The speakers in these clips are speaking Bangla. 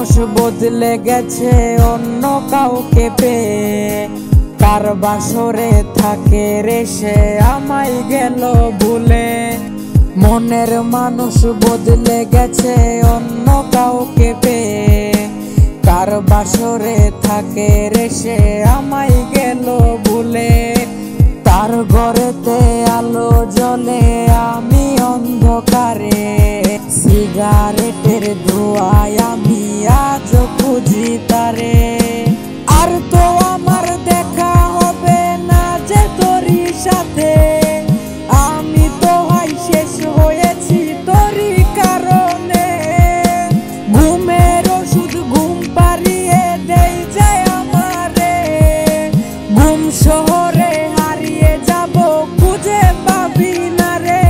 মানুষ বদলে গেছে অন্য কাউকে পেয়ে, কার বাসরে থাকে রে সে আমায় গেল ভুলে। মনের মানুষ বদলে গেছে অন্য কাউকে পেয়ে, কার বাসরে থাকে রে সে আমায় গেল ভুলে। তার ঘরেতে আলো জ্বলে আমি অন্ধকারে, সিগারেটের ধোঁয়ায় আমি আজও খুঁজি তারে। আর তো আমার দেখা হবে না যে তোরই সাথে, আমি তো ভাই শেষ হয়েছি তোরই কারণে। ঘুমের ওষুধ ঘুম পাড়িয়ে দেই যায় আমারে, ঘুম শহরে হারিয়ে যাব খুঁজে পাবি না রে।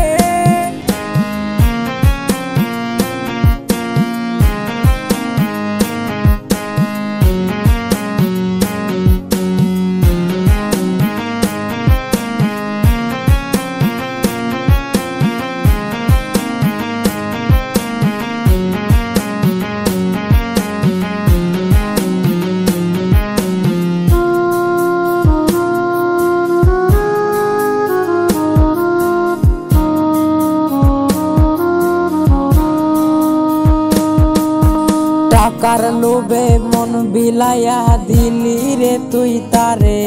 টাকার লোভে মন বিলাইয়া দিলি রে তুই তারে,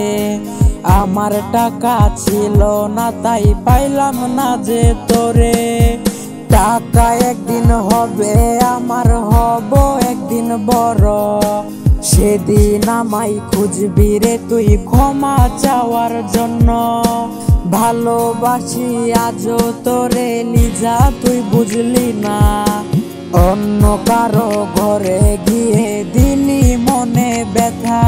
আমার টাকা ছিল না তাই পাইলাম না যে তোরে। টাকা একদিন হবে আমার, হব একদিন বড়, সেদিন আমায় খুঁজবি রে তুই ক্ষমা চাওয়ার জন্য। ভালোবাসি আজও তোরে লিজা তুই বুঝলি না, অন্য কারো ঘরে গিয়ে দিলি মনে ব্যথা।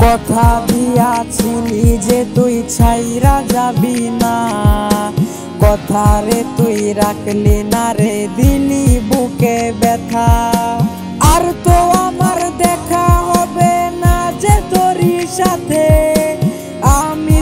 কথা দিয়াছিলি যে তুই ছাইরা যাবি না, কথা রে তুই রাখলি না রে, দিলি বুকে ব্যথা। আর তো আমার দেখা হবে না যে তোরই সাথে, আমি